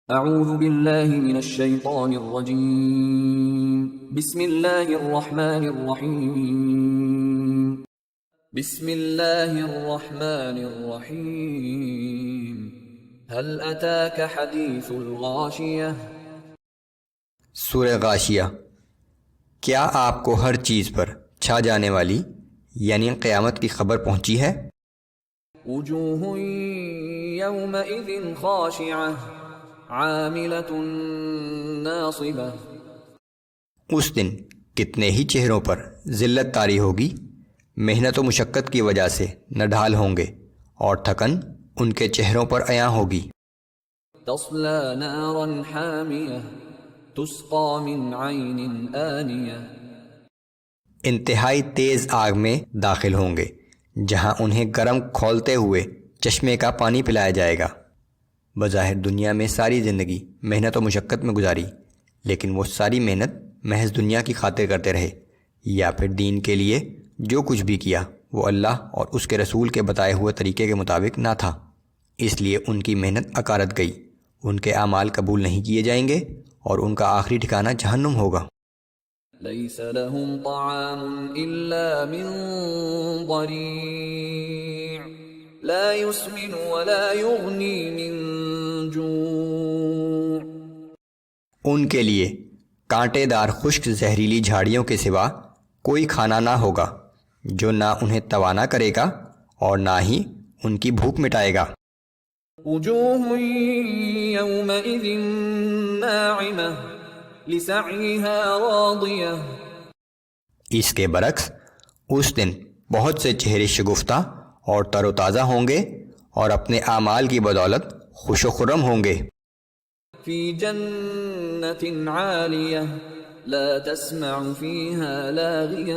اعوذ باللہ من الشیطان الرجیم بسم اللہ الرحمن الرحیم بسم اللہ الرحمن الرحیم هل اتاک حدیث الغاشیہ۔ سورہ غاشیہ۔ کیا آپ کو ہر چیز پر چھا جانے والی یعنی قیامت کی خبر پہنچی ہے؟ وجوہ یومئذ خاشعہ عاملۃ ناصبہ۔ اس دن کتنے ہی چہروں پر ذلت طاری ہوگی، محنت و مشقت کی وجہ سے نڈھال ہوں گے اور تھکن ان کے چہروں پر عیاں ہوگی۔ تصلی نارا حامیہ تسقی من عین آنیہ۔ انتہائی تیز آگ میں داخل ہوں گے جہاں انہیں گرم کھولتے ہوئے چشمے کا پانی پلایا جائے گا۔ بظاہر دنیا میں ساری زندگی محنت و مشقت میں گزاری، لیکن وہ ساری محنت محض دنیا کی خاطر کرتے رہے، یا پھر دین کے لیے جو کچھ بھی کیا وہ اللہ اور اس کے رسول کے بتائے ہوئے طریقے کے مطابق نہ تھا، اس لیے ان کی محنت اکارت گئی، ان کے اعمال قبول نہیں کیے جائیں گے اور ان کا آخری ٹھکانہ جہنم ہوگا۔ لیس لهم طعام الا من ضریع لا يسمن ولا يغنی من جوع۔ ان کے لیے کانٹے دار خشک زہریلی جھاڑیوں کے سوا کوئی کھانا نہ ہوگا جو نہ انہیں توانا کرے گا اور نہ ہی ان کی بھوک مٹائے گا۔ وجوہ یومئذ ناعمہ لسعیہا راضیہ۔ اس کے برعکس اس دن بہت سے چہرے شگفتہ اور تر و تازہ ہوں گے اور اپنے اعمال کی بدولت خوش و خرم ہوں گے۔ فی جنت عالیہ لا تسمع فیہا لاغیہ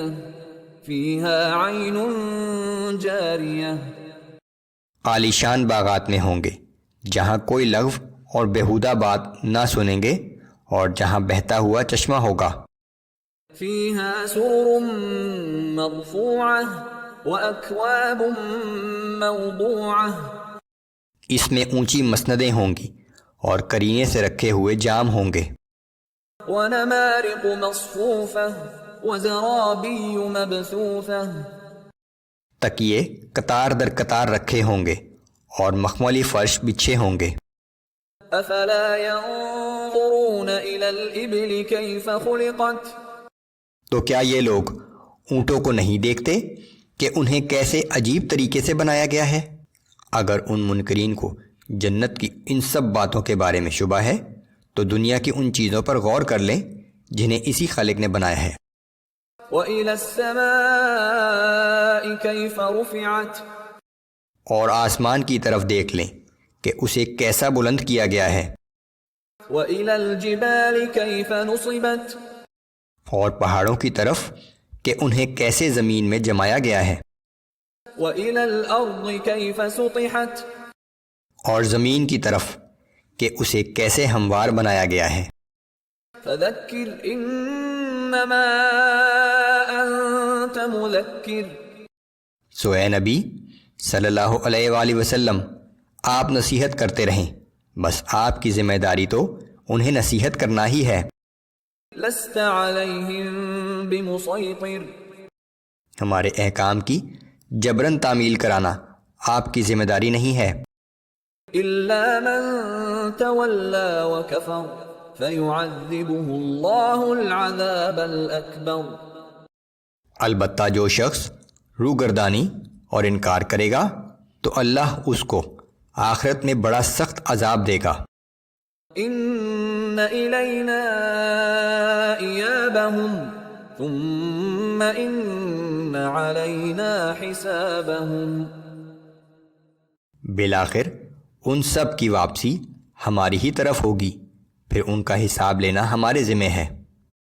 فیہا عین جاریہ۔ عالی شان باغات میں ہوں گے جہاں کوئی لغو اور بیہودہ بات نہ سنیں گے اور جہاں بہتا ہوا چشمہ ہوگا۔ فیہا سرر مرفوعہ واکواب موضوعہ۔ اس میں اونچی مسندیں ہوں گی اور کرینے سے رکھے ہوئے جام ہوں گے۔ ونمارق مصفوفہ وزرابی مبثوثہ۔ تکیے قطار در قطار رکھے ہوں گے اور مخملی فرش بچھے ہوں گے۔ افلا ينظرون الى الابل كيف خلقت۔ تو کیا یہ لوگ اونٹوں کو نہیں دیکھتے کہ انہیں کیسے عجیب طریقے سے بنایا گیا ہے؟ اگر ان منکرین کو جنت کی ان سب باتوں کے بارے میں شبہ ہے تو دنیا کی ان چیزوں پر غور کر لیں جنہیں اسی خالق نے بنایا ہے۔ وَإِلَى السَّمَاءِ كَيْفَ رُفِعَتْ۔ اور آسمان کی طرف دیکھ لیں کہ اسے کیسا بلند کیا گیا ہے۔ وَإِلَى الْجِبَالِ كَيْفَ نُصِبَتْ۔ اور پہاڑوں کی طرف کہ انہیں کیسے زمین میں جمایا گیا ہے۔ وَإِلَى الْأَرْضِ كَيْفَ سُطِحَتْ۔ اور زمین کی طرف کہ اسے کیسے ہموار بنایا گیا ہے۔ فَذَكِّرْ إِنَّمَا أَنْتَ مُذَكِّرٌ۔ سو اے نبی صلی اللہ علیہ وآلہ وسلم، آپ نصیحت کرتے رہیں، بس آپ کی ذمہ داری تو انہیں نصیحت کرنا ہی ہے۔ لَسْتَ عَلَيْهِمْ بِمُصَيْطِرٍ۔ ہمارے احکام کی جبراً تعمیل کرانا آپ کی ذمہ داری نہیں ہے۔ إِلَّا مَن تَوَلَّى وَكَفَرَ فَيُعَذِّبُهُ اللَّهُ الْعَذَابَ الْأَكْبَرَ۔ البتہ جو شخص روگردانی اور انکار کرے گا تو اللہ اس کو آخرت میں بڑا سخت عذاب دے گا۔ إِنَّ إِلَيْنَا إِيَابَهُمْ ثُمَّ إِنَّ عَلَيْنَا حِسَابَهُمْ۔ بالآخر ان سب کی واپسی ہماری ہی طرف ہوگی، پھر ان کا حساب لینا ہمارے ذمہ ہے۔